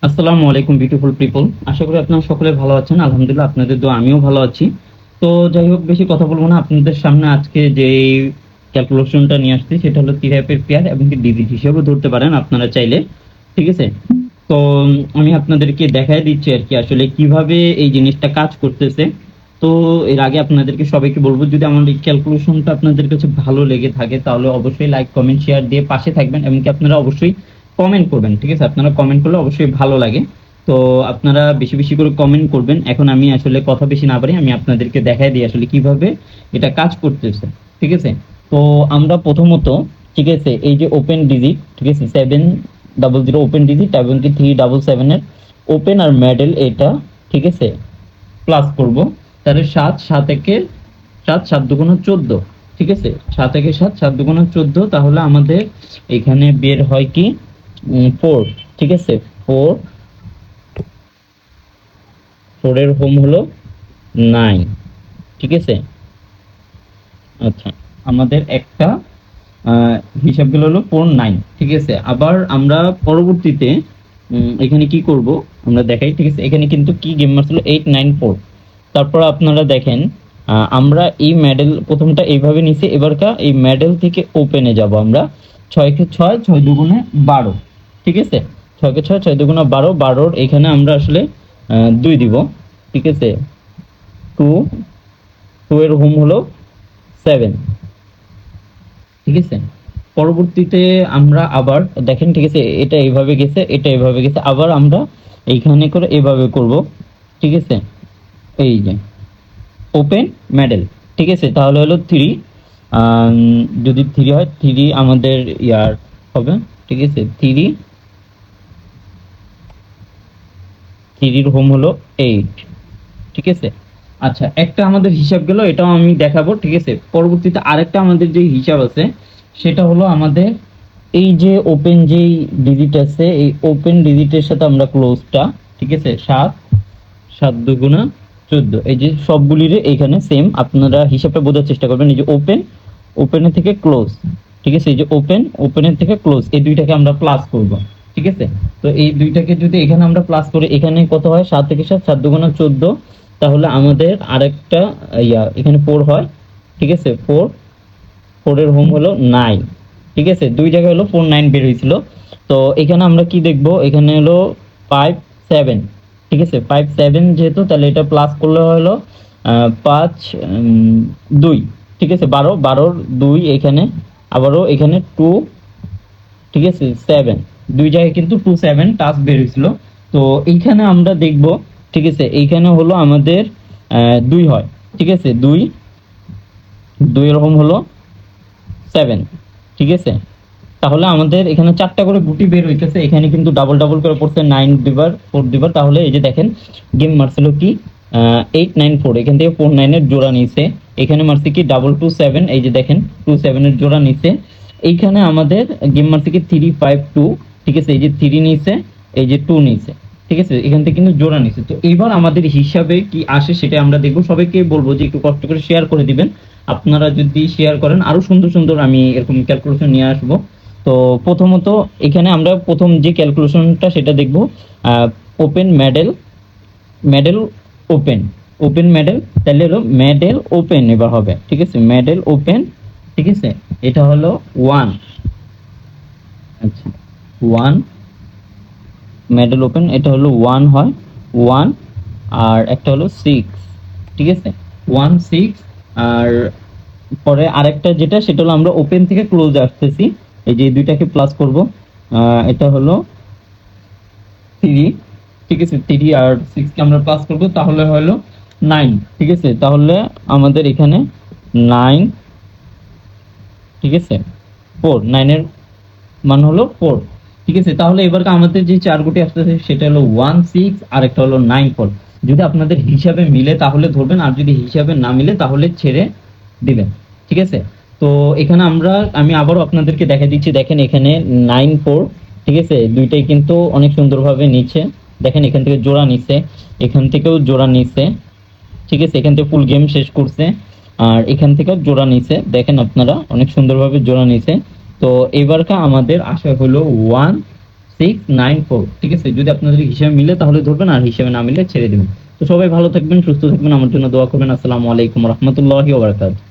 আসসালামু আলাইকুম beautiful people. আশা করি আপনারা সকলে ভালো আছেন। আলহামদুলিল্লাহ আপনাদের দোয়া আমিও ভালো আছি। তো যাই হোক, বেশি কথা বলবো না। আপনাদের সামনে আজকে যে ক্যালকুলেশনটা নিয়ে আসছি সেটা হলো 3 টাইপের পেয়ার এবং কি ডিজিট হিসেবেও ধরতে পারেন আপনারা চাইলে। ঠিক আছে? তো আমি আপনাদেরকে দেখাই দিচ্ছি আর কি আসলে কিভাবে এই জিনিসটা কাজ করতেছে। তো এর আগে আপনাদেরকে সবাইকে বলবো, যদি আমার এই ক্যালকুলেশনটা আপনাদের কাছে ভালো লেগে থাকে তাহলে অবশ্যই লাইক কমেন্ট শেয়ার দিয়ে পাশে থাকবেন এবং কি আপনারা অবশ্যই কমেন্ট করবেন। ঠিক আছে? আপনারা কমেন্ট করলে অবশ্যই ভালো লাগে। তো আপনারা বেশি বেশি করে কমেন্ট করবেন। এখন আমি আসলে কথা বেশি না বাড়ি, আমি আপনাদেরকে দেখাই দিই আসলে কিভাবে এটা কাজ করতেছে। ঠিক আছে? তো আমরা প্রথমত, ঠিক আছে, এই যে ওপেন ডিজিট, ঠিক আছে, 700 ওপেন ডিজিট এবং কি 377 এর ওপেন আর মিডল এটা, ঠিক আছে, প্লাস করব। তাহলে 7 7 একে 7 7 দুগুণ 14। ঠিক আছে? 7 একে 7 7 দুগুণ 14। তাহলে আমাদের এখানে বের হয় কি 4। ঠিক আছে? 4 4 এর হোম হলো 9। ঠিক আছে? আচ্ছা, আমাদের একটা হিসাবগুলো হলো 4 9। ঠিক আছে? আবার আমরা পরবর্তীতে এখানে কি করব আমরা দেখাই। ঠিক আছে? এখানে কিন্তু কি গেম মারছিল 894। তারপর আপনারা দেখেন, আমরা এই মেডেল প্রথমটা এইভাবে নিছি। এবারকা এই মেডেল থেকে ওপেনে যাব আমরা। 6 কে 6 6 দুগুণে 12। ঠিক আছে? 6 কে 6 6 দুগুণে 12, 12 এখানে আমরা আসলে 2 দিব। ঠিক আছে? 2 2 এর হোম হলো 7। ঠিক আছে? পরবর্তীতে আমরা আবার দেখেন, ঠিক আছে, এটা এইভাবে গেছে, এটা এইভাবে গেছে, আবার আমরা এইখানে করে এভাবে করব। ঠিক আছে? এই যে ওপেন মেডেল। ঠিক আছে? তাহলে হলো 3। যদি 3 হয়, 3 আমাদের ইয়ার হবে। ঠিক আছে? 3 3 এর হোম হলো 8। ঠিক আছে? আচ্ছা, একটা আমাদের হিসাব গেল, এটাও আমি দেখাবো। ঠিক আছে? পরবর্তীতে আরেকটা আমাদের যে হিসাব আছে সেটা হলো আমাদের এই যে ওপেন যেই ডিজিট আছে, এই ওপেন ডিজিটের সাথে আমরা ক্লোজটা, ঠিক আছে, 7 7 দুগুণা 14। এই যে সবগুলিরে এইখানে সেম আপনারা হিসাবটা বোঝার চেষ্টা করবেন। এই যে ওপেন, ওপেনের থেকে ক্লোজ। ঠিক আছে? এই যে ওপেন, ওপেনের থেকে ক্লোজ, এই দুইটাকে আমরা প্লাস করব। ঠিক আছে? তো এই দুইটাকে যদি এখানে আমরা প্লাস করি, এখানে কত হয়? 7 থেকে 7 7 দুগুণা 14। তাহলে আমাদের আরেকটা এখানে 4 হয়। ঠিক আছে? 4 4 এর হোম হলো 9। ঠিক আছে? দুই জায়গায় হলো 4 9 বের হয়েছিল। তো এখানে আমরা কি দেখব? এখানে হলো 5 7। ঠিক আছে? 5 7 যেহেতু, তাহলে এটা প্লাস করলে হলো 5 2। ঠিক আছে? 12 12 2 এখানে, আবারও এখানে 2। ঠিক আছে? 7 দুই জায়গায় কিন্তু 2 7 টাচ বের হয়েছিল। তো এইখানে আমরা দেখব, ঠিক আছে, এইখানে হলো আমাদের 2 হয়। ঠিক আছে? 2 2 এরকম হলো 7। ঠিক আছে? তাহলে আমাদের এখানে 4টা করে গুটি বের হইতেছে। এখানে কিন্তু ডাবল ডাবল করে পড়ছে 9 দুইবার 4 দুইবার। তাহলে এই যে দেখেন, গেম মারছিল কি 894, এখান থেকে 4 9 এর জোড়া নিছে। এখানে মারছে কি 227, এই যে দেখেন 27 এর জোড়া নিছে। এইখানে আমাদের গেম মারছে কি 352। ঠিক আছে? এই যে 3 নিছে, এই যে 2 নিছে। ঠিক আছে? এখান থেকে কিন্তু জোড়া নিছে। তো এবার আমাদের হিসাবে কি আসে সেটা আমরা দেখব। সবাইকে বলবো যে একটু কষ্ট করে শেয়ার করে দিবেন। আপনারা যদি শেয়ার করেন আরো সুন্দর সুন্দর আমি এরকম ক্যালকুলেশন নিয়ে আসবো। তো প্রথমত এখানে আমরা প্রথম যে ক্যালকুলেশনটা সেটা দেখব। Open medal, medal open, open medal, তাহলে হলো মেডেল ওপেন এবার হবে। ঠিক আছে? Medal open. ঠিক আছে? এটা হলো 1। আচ্ছা, 1 মেডেল ওপেন, এটা হলো 1 হয় 1। আর একটা হলো 6। ঠিক আছে? 1 6। আর পরে আরেকটা যেটা সেটা হলো আমরা ওপেন থেকে ক্লোজ আসতেছি। এই যে দুইটাকে প্লাস করব। এটা হলো 3। ঠিক আছে? 3 আর 6 কে আমরা প্লাস করব, তাহলে হলো 9। ঠিক আছে? তাহলে আমাদের এখানে 9। ঠিক আছে? 4 9 এর মান হলো 4। ঠিক আছে? তাহলে এবার আমাদের যে চার গুটি আসতেছে সেটা হলো 1 6 আর একটা হলো 9 4। যদি আপনাদের হিসাবে মিলে তাহলে ধরবেন, আর যদি হিসাবে না মিলে তাহলে ছেড়ে দিবেন। ঠিক আছে? তো এখানে আমি আবারও আপনাদেরকে দেখা দিচ্ছি। দেখেন এখানে 9 4। ঠিক আছে? দুইটাই কিন্তু অনেক সুন্দরভাবে নিচ্ছে। দেখেন এখান থেকে জোড়া নিচ্ছে, এখান থেকেও জোড়া নিচ্ছে। ঠিক আছে? এখান থেকে ফুল গেম শেষ করছে, আর এখান থেকে জোড়া নিছে। দেখেন আপনারা অনেক সুন্দরভাবে জোড়া নিছে। তো এবারকা আমাদের আশা হলো 1 694। ঠিক আছে, যদি আপনাদের হিসাবে মিলে তাহলে ধরবেন, আর হিসাবে না মিলে ছেড়ে দিবেন। তো সবাই ভালো থাকবেন, সুস্থ থাকবেন, আমার জন্য দোয়া করবেন। আসসালামু আলাইকুম রহমতুল্লাহি ওয়া বারাকাতুহু।